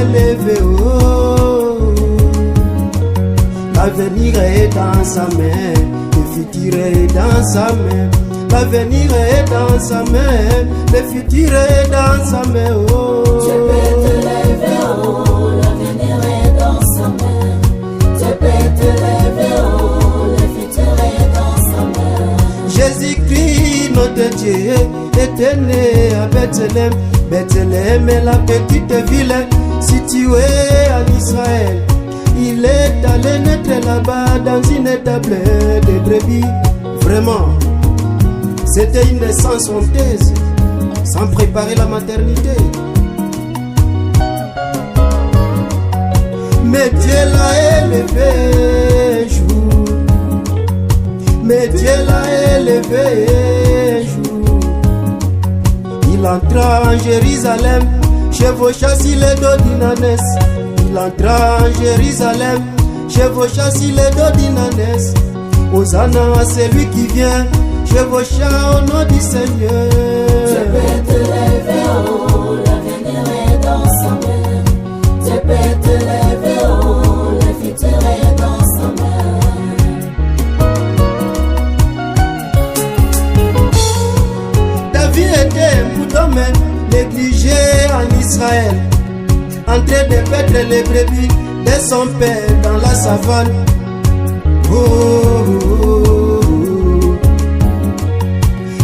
élevé, oh. L'avenir est dans sa main, le futur est dans sa main. L'avenir est dans sa main, le futur est dans sa main, oh. Tu peux te lever, oh, l'avenir est dans sa main. Tu peux te lever, oh, le futur est dans sa main. Jésus-Christ, notre Dieu, était né à Bethléem. Bethléem est la petite ville située en Israël. Il est allé naître là-bas dans une étable de brebis. Vraiment, c'était une naissance honteuse, sans préparer la maternité. Mais Dieu l'a élevé un jour. Mais Dieu l'a élevé un jour. Il entra en Jérusalem, chevaucha sur les dos d'une ânesse. Il entra en Jérusalem, chevaucha sur les dos d'une ânesse. Hosanna à celui qui vient, chevaucha au nom du Seigneur. Tu peux te lever, oh, l'avenir est dans sa main. Tu peux te lever, oh, le futur est dans sa main. David était un bouton négligé en Israël, en train de perdre les brebis de son père dans la savane. Oh, oh, oh, oh.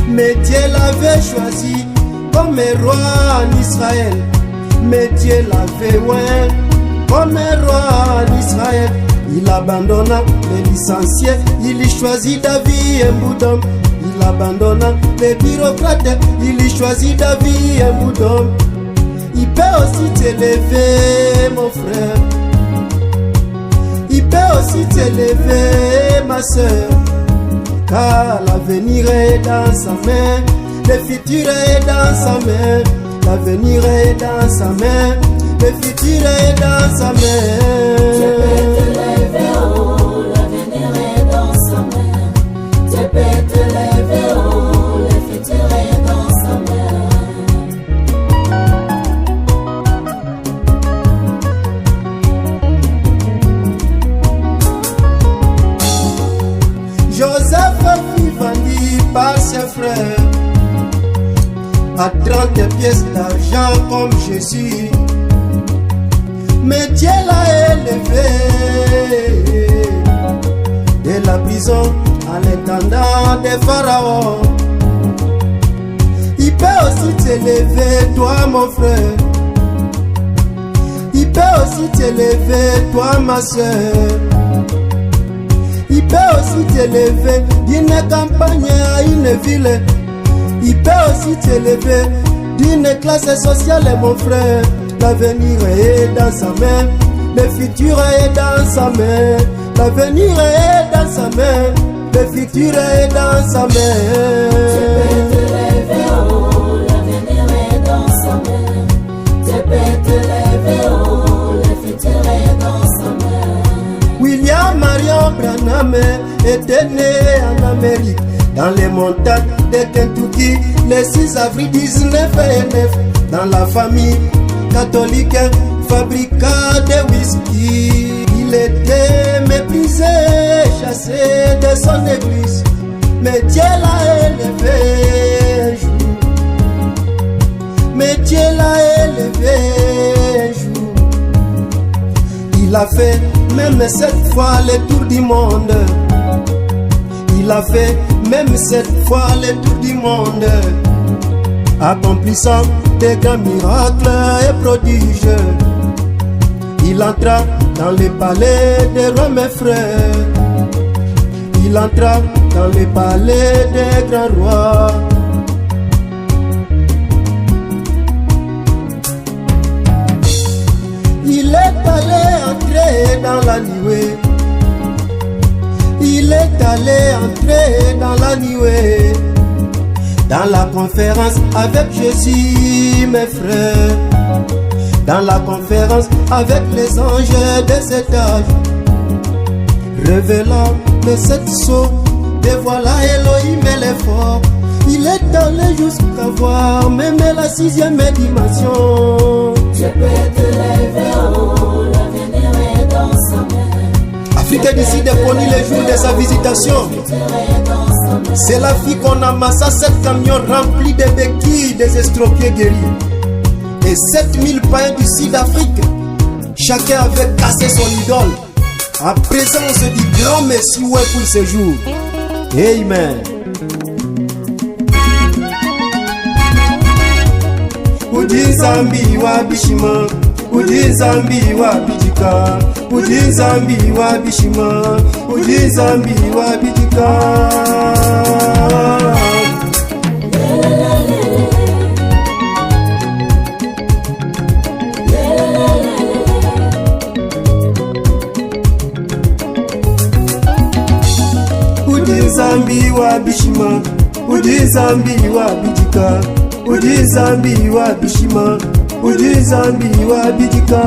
Mais Dieu l'avait choisi comme roi en Israël. Mais Dieu l'avait oint comme roi en Israël. Il abandonna les licenciés, il choisit David un bouton. Il abandonna les bureaucrates, il choisit David un bouton. Il peut aussi t'élever, mon frère. Il peut aussi t'élever, ma soeur. Car l'avenir est dans sa main, le futur est dans sa main. L'avenir est dans sa main, le futur est dans sa main. Tu peux te lever, oh, l'avenir est dans sa main. Tu peux te lever, oh, le futur est dans sa main. Joseph fut vendu par ses frères à 30 pièces d'argent comme Jésus. Mais Dieu l'a élevé de la prison à l'intendant des pharaons. Il peut aussi t'élever, toi mon frère. Il peut aussi t'élever, toi ma soeur. Il peut aussi t'élever d'une campagne à une ville. Il peut aussi t'élever d'une classe sociale, mon frère. L'avenir est dans sa main, le futur est dans sa main. L'avenir est dans sa main, le futur est dans sa main. Tu peux te lever, oh, l'avenir est dans sa main. Tu peux te lever, oh, le futur est dans sa main. William Marion Branham était né en Amérique, dans les montagnes de Kentucky, le 6 avril 1909, dans la famille catholique, fabricant de whisky. Il était méprisé, chassé de son église, mais Dieu l'a élevé un jour. Mais Dieu l'a élevé un jour. Il a fait même 7 fois le tour du monde. Il a fait même 7 fois le tour du monde, accomplissant des grands miracles et prodiges. Il entra dans les palais des rois, mes frères. Il entra dans les palais des grands rois. Il est allé entrer dans la nuée. Il est allé entrer dans la nuée. Dans la conférence avec Jésus, mes frères. Dans la conférence avec les anges de cet âge. Révélant les 7 sceaux, dévoilant Elohim et l'effort. Il est allé jusqu'à voir même la 6e dimension. Dieu peut te lever haut, l'avenir est dans sa main. Afrique du Sud est connue les jours de sa visitation. C'est la fille qu'on amassa 7 camions remplis de béquilles des estropiés guéris. Et 7000 païens du Sud-Afrique, chacun avait cassé son idole. À présent, on se dit grand merci ouais pour ce jour. Amen. Ujinzambi wa bishima, ujinzambi wa bijika, ujinzambi wa bishima, ujinzambi wa bijika. Ujinzambi wa bishima, ujinzambi wa bijika, ujinzambi wa bishima, ujinzambi wa bijika.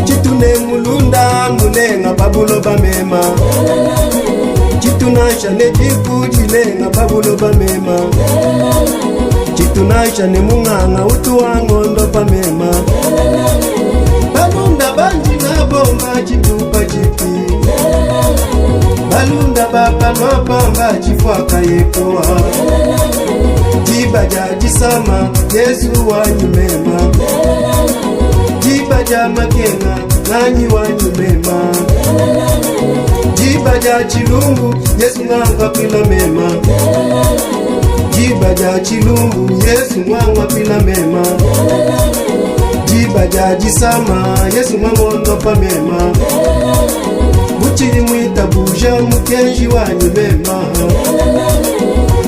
Chitune mulunda munenga babulo bamema, chituna shane jikujilenga babulo bamema, chituna shane munganga utuwangondo bamema, balunda banji na bomba chitupa chipi, balunda baba lopamba chifwaka yekoa, jibaja jisama Yesu wanyumema, jibaja makenga nanyi wanyumema, jibaja chilumbu Yesu mwanga pila mema, jibaja chilumbu Yesu mwanga pila mema, jibaja jisama Yesu mwangondo pa mema, buchili mwita buja mukenji wanyumema,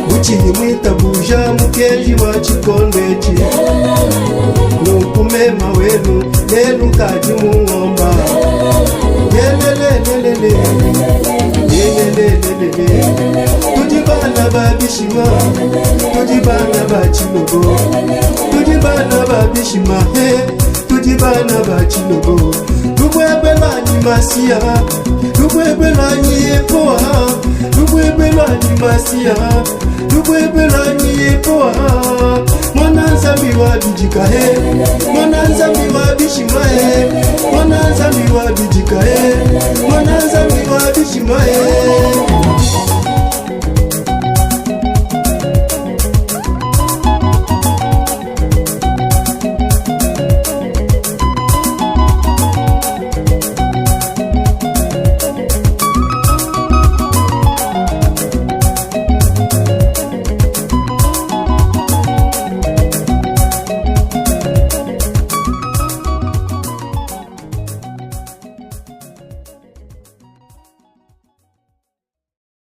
buchili mwita buja mukenji wa chikondechi, nukumema wenu lelu kaji mungomba. Yelelelelele, yelelelelele, tujibana babishima, tujibana bachilogo, tujibana babishima, he, tujibana bachilogo. Lubwebelani masia, lubwebelani epoa, lubwebelani masia, lubwebelani epoa. Mwananzambi wa bijika he, mwananzambi wa bishima he, mwananzambi wa bijika he, mwananzambi wa bishima he.